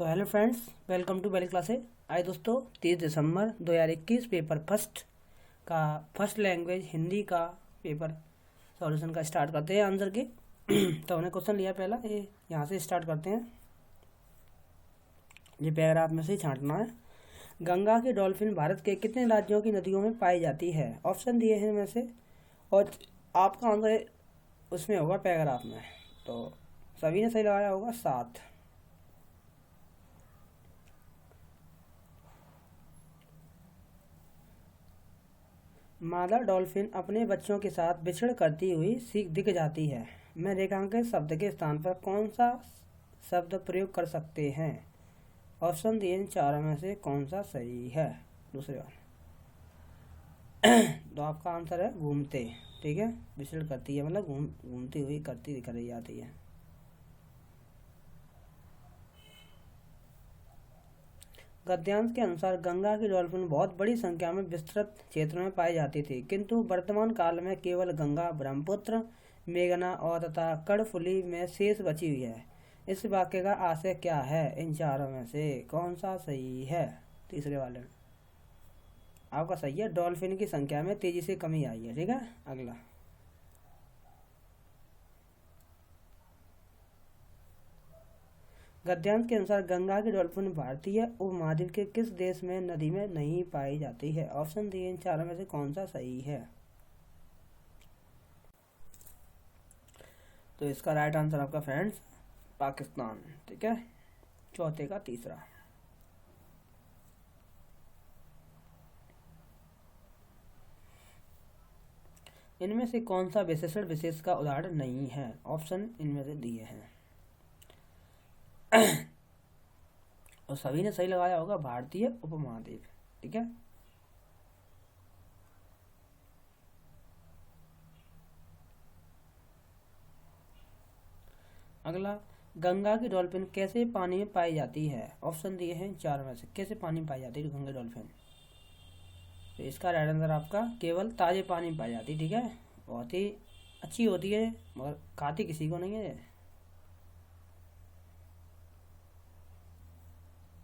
तो hello friends, welcome to Bailey classes. आज दोस्तों 30 दिसंबर 2021 पेपर फर्स्ट का फर्स्ट लैंग्वेज हिंदी का पेपर सॉल्यूशन का स्टार्ट करते हैं आंसर के। तो हमने क्वेश्चन लिया पहला, ये यहाँ से स्टार्ट करते हैं। ये पैराग्राफ में से छांटना है। गंगा की डॉल्फिन भारत के कितने राज्यों की नदियों में पाई जाती है? ऑप्शन दिए हैं में से, और आपका आंसर उसमें होगा पैराग्राफ में। तो सभी ने सही लगाया होगा 7। मादा डॉल्फिन अपने बच्चों के साथ बिछड़ करती हुई दिख जाती है। मैं रेखांकित शब्द के स्थान पर कौन सा शब्द प्रयोग कर सकते हैं? ऑप्शन दिए इन चारों में से कौन सा सही है? दूसरे बार तो आपका आंसर है घूमते। ठीक है, बिछड़ करती है मतलब घूमती हुई करती दिख रही जाती है। गद्यांश के अनुसार गंगा की डॉल्फिन बहुत बड़ी संख्या में विस्तृत क्षेत्र में पाई जाती थी, किंतु वर्तमान काल में केवल गंगा, ब्रह्मपुत्र, मेघना और तथा कर्णफुली में शेष बची हुई है। इस वाक्य का आशय क्या है? इन चारों में से कौन सा सही है? तीसरे वाले में आपका सही है, डॉल्फिन की संख्या में तेजी से कमी आई है। ठीक है, अगला गद्यांश के अनुसार गंगा की डॉल्फिन भारतीय उपमहाद्वीप के किस देश में नदी में नहीं पाई जाती है? ऑप्शन दिए इन चारों में से कौन सा सही है? तो इसका राइट आंसर आपका फ्रेंड्स पाकिस्तान। ठीक है, चौथे का तीसरा। इनमें से कौन सा विशेषण विशेष का उदाहरण नहीं है? ऑप्शन इनमें से दिए हैं और सभी ने सही लगाया होगा, भारतीय उपमहाद्वीप। ठीक है, अगला गंगा की डॉल्फिन कैसे पानी में पाई जाती है? ऑप्शन दिए हैं चार में से कैसे पानी में पाई जाती है गंगा डॉल्फिन? तो इसका राइट आंसर आपका केवल ताजे पानी में पाई जाती है। ठीक है, बहुत ही अच्छी होती है मगर खाती किसी को नहीं है।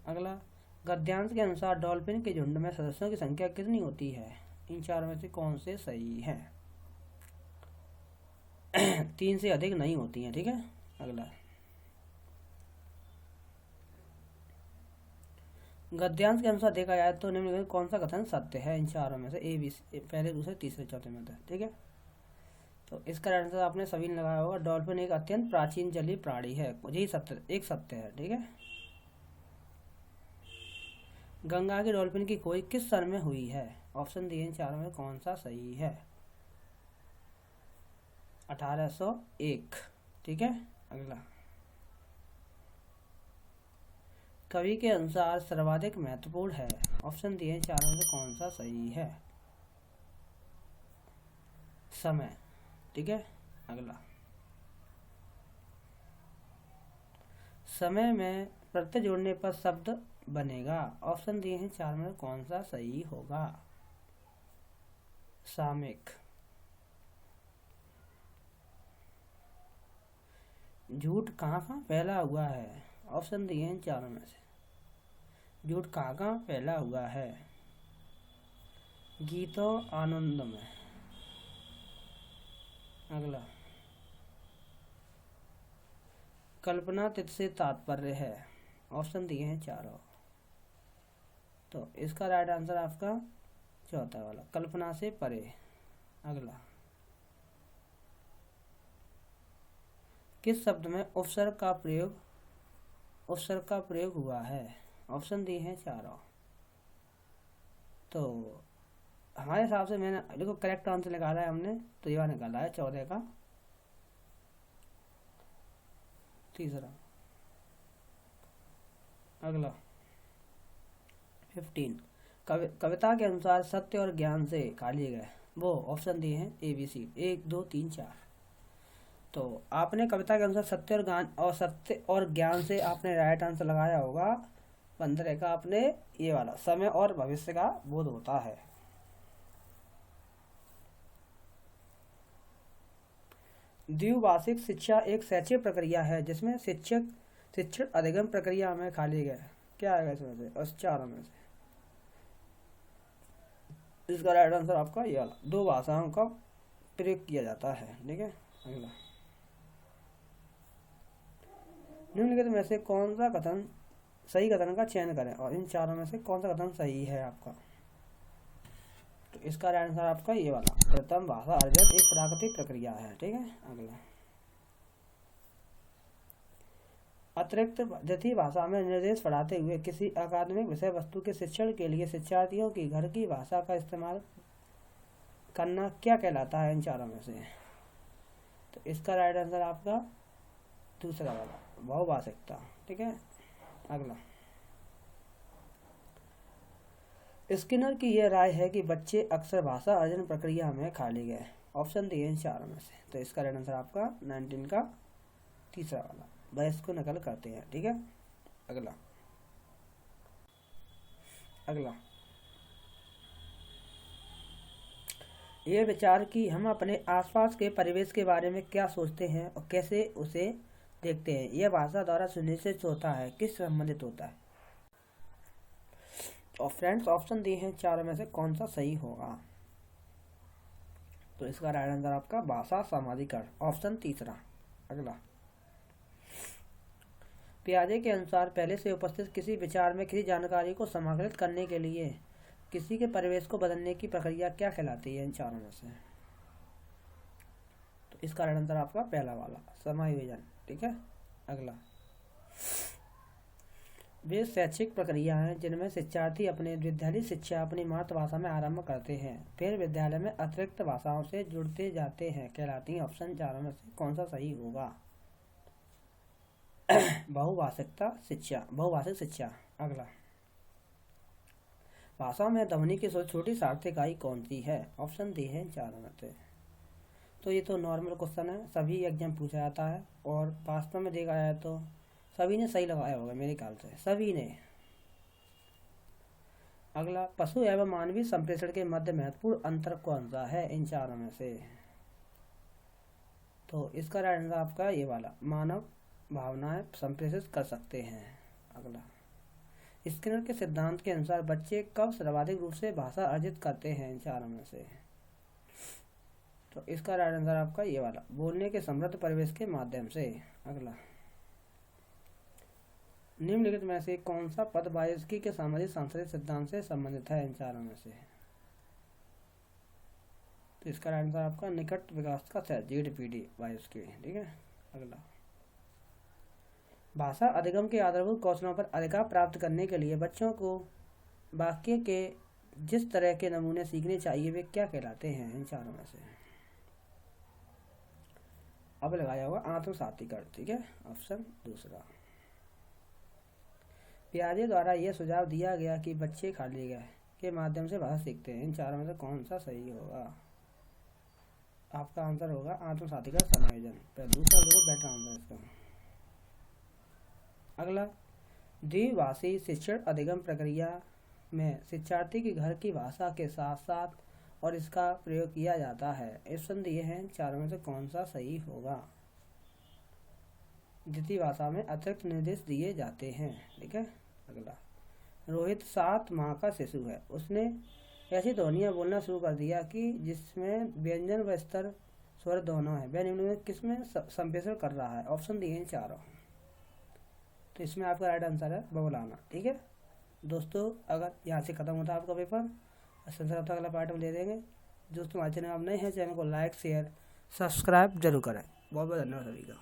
अगला गद्यांश के अनुसार डॉल्फिन के झुंड में सदस्यों की संख्या कितनी होती है? इन चारों में से कौन से सही है? 3 से अधिक नहीं होती हैं। ठीक है, अगला गद्यांश के अनुसार देखा जाए तो निम्न में कौन सा कथन सत्य है? इन चारों में से ए बी पहले दूसरे तीसरे चौथे में था। ठीक है, तो इसका आंसर आपने सभी ने लगाया होगा, डॉल्फिन एक अत्यंत प्राचीन जलीय प्राणी है। यही सत्य, एक सत्य है। ठीक है, गंगा की डॉल्फिन की खोज किस सन में हुई है? ऑप्शन दिए इन चारों में कौन सा सही है? 1801। ठीक है, अगला कवि के अनुसार सर्वाधिक महत्वपूर्ण है। ऑप्शन दिए चारों में कौन सा सही है? समय। ठीक है, अगला समय में प्रत्यय जोड़ने पर शब्द बनेगा। ऑप्शन दिए हैं चार में कौन सा सही होगा? सामयिक। झूठ कहाँ कहाँ फैला हुआ है? ऑप्शन दिए हैं चारों में से, झूठ कहाँ कहाँ फैला हुआ है? गीतो आनंद में। अगला कल्पना तिथि से तात्पर्य है। ऑप्शन दिए हैं चारों, तो इसका राइट आंसर आपका चौथा वाला, कल्पना से परे। अगला किस शब्द में उपसर्ग का प्रयोग हुआ है? ऑप्शन दिए हैं चारों, तो हमारे हिसाब से मैंने देखो करेक्ट आंसर निकाला है हमने, तो ये निकाला है 14 का तीसरा। अगला 15 कविता के अनुसार सत्य और ज्ञान से खाली गए वो। ऑप्शन दिए हैं ABC 1 2 3 4। तो आपने कविता के अनुसार सत्य और ज्ञान से आपने राइट आंसर लगाया होगा 15 का। आपने ये वाला समय और भविष्य का बोध होता है। द्विभाषिक शिक्षा एक शैक्षिक प्रक्रिया है जिसमें शिक्षक शिक्षण अधिगम प्रक्रिया में खाली गए, क्या आएगा इसमें से? उस चारों में से इसका राइट आंसर आपका ये वाला, दो भाषाओं का प्रयोग किया जाता है। ठीक है, अगला, निम्नलिखित में से कौन सा कथन सही कथन का चयन करें और इन चारों में से कौन सा कथन सही है आपका? तो इसका राइट आंसर आपका ये वाला, प्रथम भाषा अर्जन एक प्राकृतिक प्रक्रिया है। ठीक है, अगला, अतिरिक्त द्वितीय भाषा में निर्देश पढ़ाते हुए किसी अकादमिक विषय वस्तु के शिक्षण के लिए शिक्षार्थियों की घर की भाषा का इस्तेमाल करना क्या कहलाता है इन चारों में से? तो इसका राइट आंसर आपका दूसरा वाला, बहुभाषिकता। ठीक है, अगला, स्किनर की यह राय है कि बच्चे अक्सर भाषा अर्जन प्रक्रिया में खाली गए। ऑप्शन दिए इन चारों में से, तो इसका राइट आंसर आपका 19 का तीसरा वाला, बहस को नकल करते हैं। ठीक है, अगला, ये विचार कि हम अपने आसपास के परिवेश के बारे में क्या सोचते हैं और कैसे उसे देखते हैं, यह भाषा द्वारा सुनिश्चित होता है, किस संबंधित होता है? और फ्रेंड्स ऑप्शन दिए हैं चारों में से कौन सा सही होगा? तो इसका राइट आंसर आपका भाषा समाजीकरण, ऑप्शन तीसरा। अगला, पियाजे के अनुसार पहले से उपस्थित किसी विचार में किसी जानकारी को समाकलित करने के लिए किसी के परिवेश को बदलने की प्रक्रिया क्या कहलाती है इन चारों में से? तो इसका राइट आंसर आपका पहला वाला, समायोजन। ठीक है, अगला, वे शैक्षिक प्रक्रिया हैं जिनमें शिक्षार्थी अपने विद्यालय शिक्षा अपनी मातृभाषा में आरंभ करते हैं, फिर विद्यालय में अतिरिक्त भाषाओं से जुड़ते जाते हैं, कहलाती हैं। ऑप्शन चारों में से कौन सा सही होगा? बहुभाषिक शिक्षा। अगला, भाषा में ध्वनि की सबसे छोटी सार्थक इकाई कौन सी है? ऑप्शन दी है चारों में से। तो ये तो नॉर्मल क्वेश्चन है, सभी एग्जाम पूछा जाता है और वास्तव में देखा जाए तो सभी ने सही लगाया होगा मेरे ख्याल से, सभी ने। अगला, पशु एवं मानवीय संप्रेषण के मध्य महत्वपूर्ण अंतर कौन सा है इन चारों में से? तो इसका राइट आंसर आपका ये वाला, मानव भावनाएं संप्रेषित कर सकते हैं। अगला, स्किनर के सिद्धांत के अनुसार बच्चे कब सर्वाधिक रूप से भाषा अर्जित करते हैं इन चारों में से? तो इसका राइट आंसर आपका ये वाला, बोलने के समृद्ध परिवेश के माध्यम से। अगला, निम्नलिखित में से कौन सा पद बायोस्की के सामाजिक सांस्कृतिक सिद्धांत से संबंधित है इन चारों में से? तो इसका राइट आंसर आपका निकट विकास का ZPD बायोस्की। ठीक है, अगला, भाषा अधिगम के आधारभूत कौशलों पर अधिकार प्राप्त करने के लिए बच्चों को वाक्य के जिस तरह के नमूने सीखने चाहिए वे क्या कहलाते हैं इन चारों में से? अब लगाया होगा आत्मसातीकरण। ठीक है, ऑप्शन दूसरा। पियाजे द्वारा यह सुझाव दिया गया कि बच्चे खाली गए के माध्यम से भाषा सीखते हैं, इन चारों में से कौन सा सही होगा? आपका आंसर होगा आत्मसातीकरण समायोजन, दूसरा देखो बेटर आंसर इसका। अगला, द्विभाषी शिक्षण अधिगम प्रक्रिया में शिक्षार्थी के घर की भाषा के साथ साथ और इसका प्रयोग किया जाता है। ऑप्शन दिए हैं चारों में से कौन सा सही होगा? द्वितीय भाषा में अतिरिक्त निर्देश दिए जाते हैं। ठीक है, अगला, रोहित 7 माह का शिशु है, उसने ऐसी ध्वनियाँ बोलना शुरू कर दिया कि जिसमें व्यंजन व स्तर स्वर दोनों है, वह निम्न में किसमें संप्रेषण कर रहा है? ऑप्शन दिए हैं चारों, तो इसमें आपका राइट आंसर है बबुलाना। ठीक है दोस्तों, अगर यहाँ से खत्म होता है आपका पेपर, संसार अगला पार्ट में ले देंगे। दोस्तों हमारे चैनल आप नए हैं, चैनल को लाइक शेयर सब्सक्राइब जरूर करें। बहुत बहुत धन्यवाद सभी का।